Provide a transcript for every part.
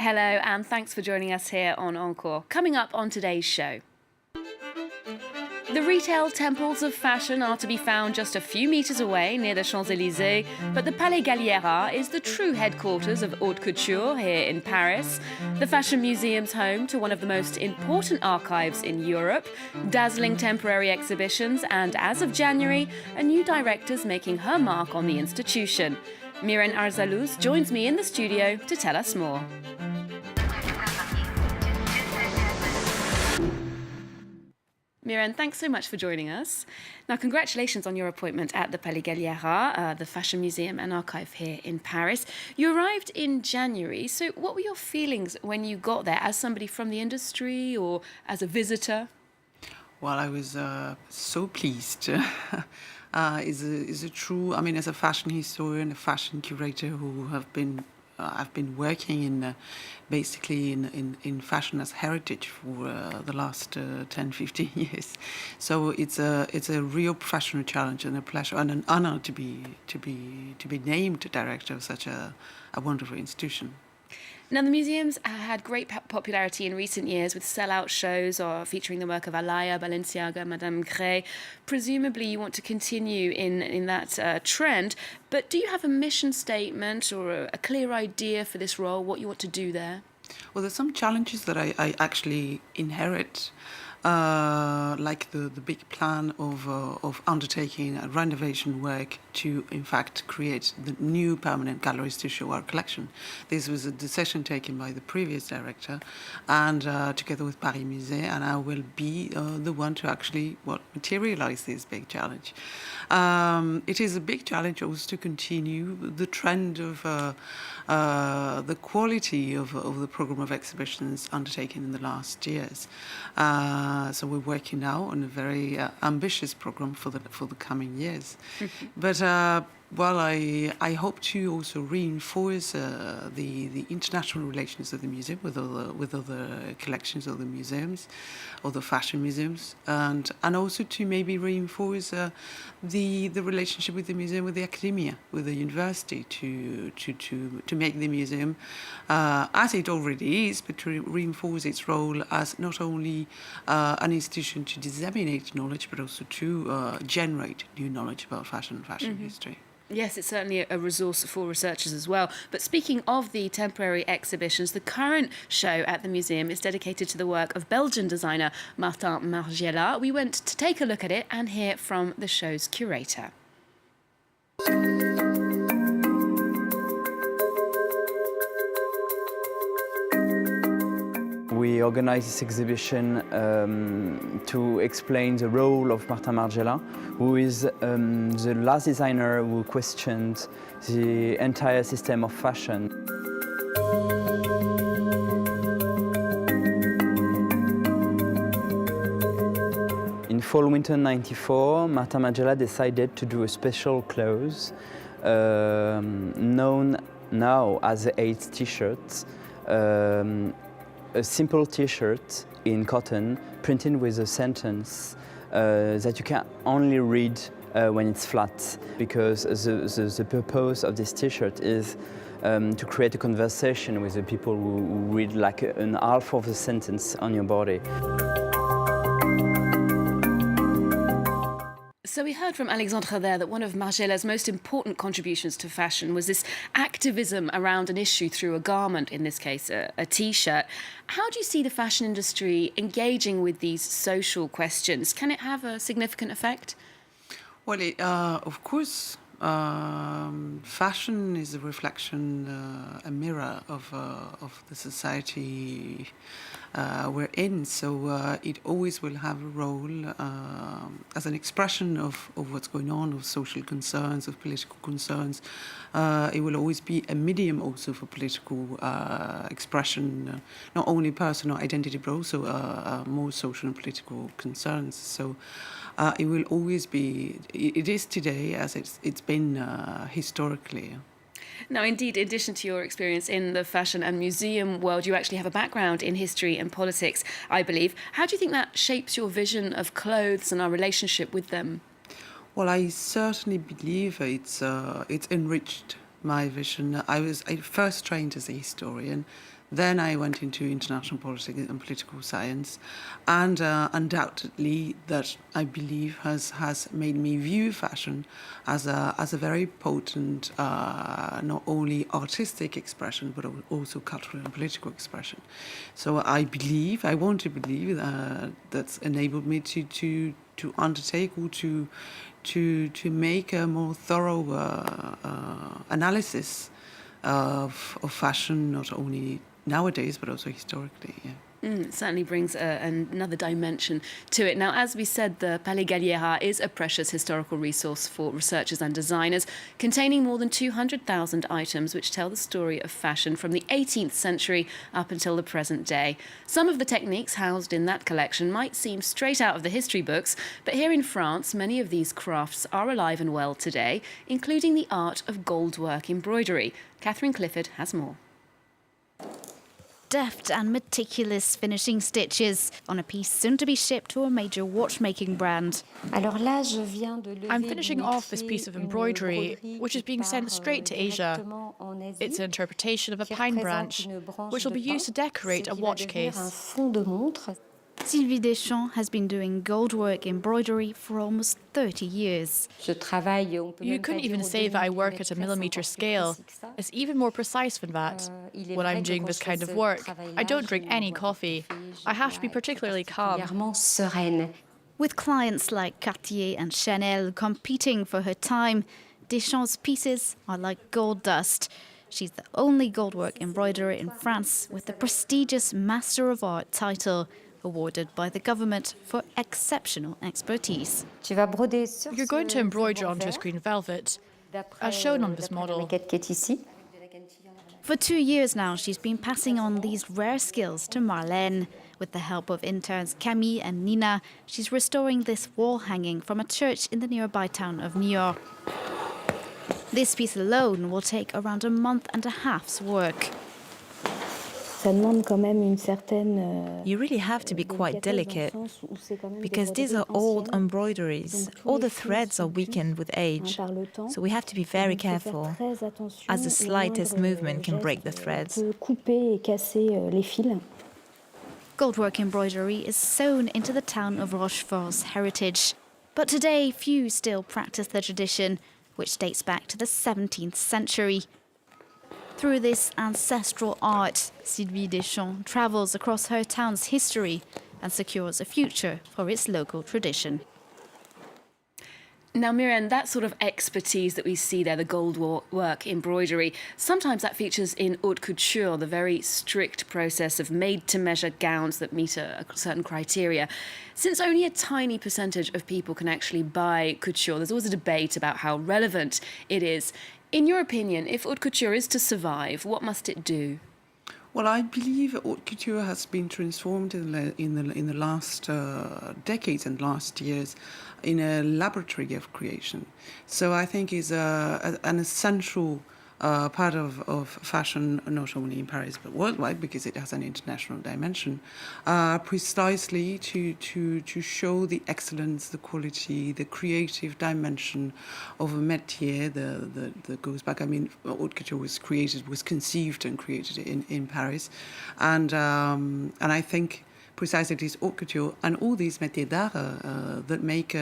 Hello, and thanks for joining us here on Encore. Coming up on today's show. The retail temples of fashion are to be found just a few metres away near the Champs-Élysées, but the Palais Galliera is the true headquarters of Haute Couture here in Paris. The Fashion Museum's home to one of the most important archives in Europe, dazzling temporary exhibitions, and as of January, a new director's making her mark on the institution. Miren Arzalluz joins me in the studio to tell us more. Miren, thanks so much for joining us. Now, congratulations on your appointment at the Palais Galliera, the Fashion Museum and Archive here in Paris. You arrived in January, so what were your feelings when you got there, as somebody from the industry or as a visitor? Well, I was so pleased. Is a true, I mean, as a fashion historian, a fashion curator who I've been working in basically in fashion as heritage for the last 10, 15 years. So it's a real professional challenge and a pleasure and an honor to be named director of such a wonderful institution. Now, the museum's had great popularity in recent years with sell-out shows or featuring the work of Alaya, Balenciaga, Madame Grey. Presumably, you want to continue in that trend, but do you have a mission statement or a clear idea for this role, what you want to do there? Well, there's some challenges that I actually inherit. Like the big plan of undertaking a renovation work to, in fact, create the new permanent galleries to show our collection. This was a decision taken by the previous director, and together with Paris Musée, and I will be the one to actually materialize this big challenge. It is a big challenge also to continue the trend of the quality of the program of exhibitions undertaken in the last years. So we're working now on a very ambitious program for the coming years. But I hope to also reinforce the international relations of the museum with other collections of the museums, or the fashion museums, and also to maybe reinforce the relationship with the museum, with the academia, with the university, to make the museum, as it already is, but to reinforce its role as not only an institution to disseminate knowledge, but also to generate new knowledge about fashion and fashion history. Yes, it's certainly a resource for researchers as well. But speaking of the temporary exhibitions, the current show at the museum is dedicated to the work of Belgian designer Margiela. We went to take a look at it and hear from the show's curator. We organized this exhibition to explain the role of Margiela, who is the last designer who questioned the entire system of fashion. In fall-winter '94, Margiela decided to do a special clothes known now as the 8 t-shirts. A simple t-shirt in cotton printed with a sentence that you can only read when it's flat, because the purpose of this t-shirt is to create a conversation with the people who read like an half of a sentence on your body. So we heard from Alexandre there that one of Margiela's most important contributions to fashion was this activism around an issue through a garment, in this case a t-shirt. How do you see the fashion industry engaging with these social questions? Can it have a significant effect? Well, of course, fashion is a reflection, a mirror of the society we're in. So it always will have a role as an expression of what's going on, of social concerns, of political concerns. It will always be a medium also for political expression, not only personal identity, but also more social and political concerns. So it will always be, it is today as it's been historically. Now, indeed, in addition to your experience in the fashion and museum world, you actually have a background in history and politics, I believe. How do you think that shapes your vision of clothes and our relationship with them? Well, I certainly believe it's enriched my vision. I first trained as a historian, Then I went into international politics and political science, and undoubtedly that I believe has made me view fashion as a very potent, not only artistic expression, but also cultural and political expression. So I want to believe that's enabled me to undertake or to make a more thorough analysis of fashion, not only nowadays but also historically. Yeah. It certainly brings another dimension to it. Now, as we said, the Palais Galliera is a precious historical resource for researchers and designers, containing more than 200,000 items which tell the story of fashion from the 18th century up until the present day. Some of the techniques housed in that collection might seem straight out of the history books, but here in France, many of these crafts are alive and well today, including the art of goldwork embroidery. Catherine Clifford has more. Deft and meticulous finishing stitches on a piece soon to be shipped to a major watchmaking brand. I'm finishing off this piece of embroidery, which is being sent straight to Asia. It's an interpretation of a pine branch, which will be used to decorate a watch case. Sylvie Deschamps has been doing goldwork embroidery for almost 30 years. You couldn't even say that I work at a millimetre scale. It's even more precise than that. When I'm doing this kind of work, I don't drink any coffee. I have to be particularly calm. With clients like Cartier and Chanel competing for her time, Deschamps' pieces are like gold dust. She's the only goldwork embroiderer in France with the prestigious Master of Art title, awarded by the government for exceptional expertise. You're going to embroider onto this green velvet, as shown on this model. For 2 years now, she's been passing on these rare skills to Marlène. With the help of interns Camille and Nina, she's restoring this wall hanging from a church in the nearby town of Niort. This piece alone will take around a month and a half's work. You really have to be quite delicate, because these are old embroideries. All the threads are weakened with age, so we have to be very careful, as the slightest movement can break the threads. Goldwork embroidery is sewn into the town of Rochefort's heritage. But today, few still practice the tradition, which dates back to the 17th century. Through this ancestral art, Sylvie Deschamps travels across her town's history and secures a future for its local tradition. Now, Miren, that sort of expertise that we see there, the goldwork embroidery, sometimes that features in haute couture, the very strict process of made-to-measure gowns that meet a certain criteria. Since only a tiny percentage of people can actually buy couture, there's always a debate about how relevant it is. In your opinion, if haute couture is to survive, what must it do? Well, I believe haute couture has been transformed in the last decades and last years in a laboratory of creation. So I think is an essential part of fashion, not only in Paris but worldwide, because it has an international dimension, precisely to show the excellence, the quality, the creative dimension of a métier that goes back. I mean, haute couture was conceived and created in Paris, and I think precisely it is haute couture and all these métiers d'art that make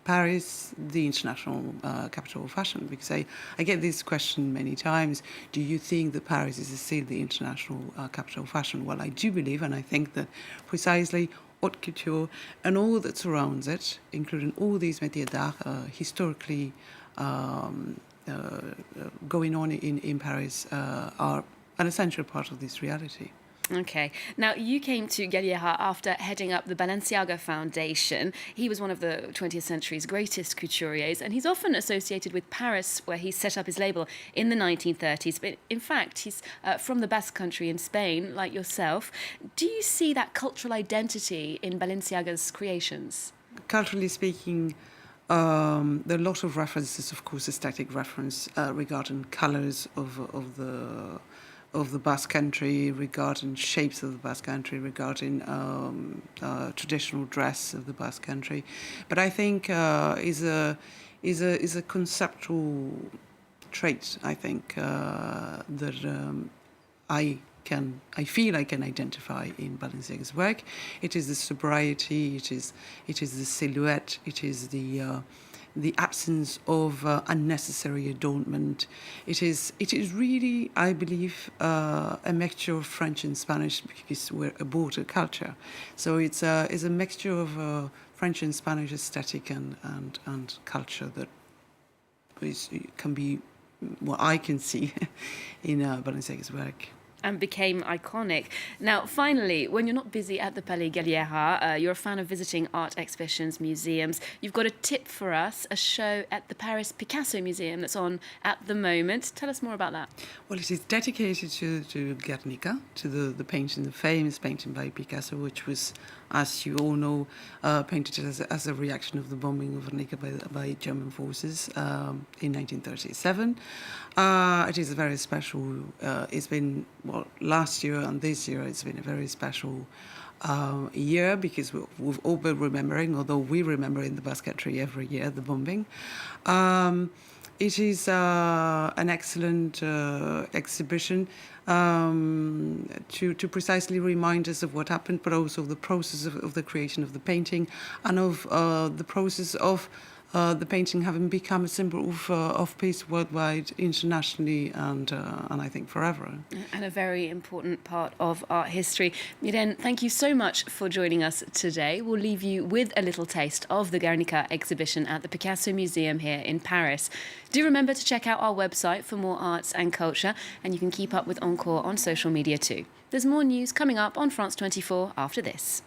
Paris the international capital of fashion. Because I get this question many times: do you think that Paris is still the international capital of fashion? Well, I do believe, and I think that precisely haute couture and all that surrounds it, including all these métiers d'art historically going on in Paris, are an essential part of this reality. Okay. Now, you came to Galliera after heading up the Balenciaga Foundation. He was one of the 20th century's greatest couturiers, and he's often associated with Paris, where he set up his label in the 1930s. But in fact, he's from the Basque country in Spain, like yourself. Do you see that cultural identity in Balenciaga's creations? Culturally speaking, there are a lot of references, of course, aesthetic reference regarding colours of the Basque country, regarding shapes of the Basque country, regarding traditional dress of the Basque country. But I think is a conceptual trait. I think that I I feel I can identify in Balenciaga's work. It is the sobriety, it is the silhouette, it is the absence of unnecessary adornment. It is really, I believe, a mixture of French and Spanish, because we're a border culture. So it's a mixture of French and Spanish aesthetic and culture that can be what I can see in Balenciaga's work. And became iconic. Now, finally, when you're not busy at the Palais Galliera, you're a fan of visiting art exhibitions, museums. You've got a tip for us, a show at the Paris Picasso Museum that's on at the moment. Tell us more about that. Well, it is dedicated to Guernica, to the painting, the famous painting by Picasso, which was, as you all know, painted as a reaction of the bombing of Guernica by German forces in 1937. It is a very special, it's been, well, last year and this year, it's been a very special year, because we've all been remembering, although we remember in the Basque country every year, the bombing. It is an excellent exhibition to precisely remind us of what happened, but also the process of the creation of the painting, and of the process of the painting having become a symbol of peace worldwide, internationally, and I think forever. And a very important part of art history. Miren, thank you so much for joining us today. We'll leave you with a little taste of the Guernica exhibition at the Picasso Museum here in Paris. Do remember to check out our website for more arts and culture, and you can keep up with Encore on social media too. There's more news coming up on France 24 after this.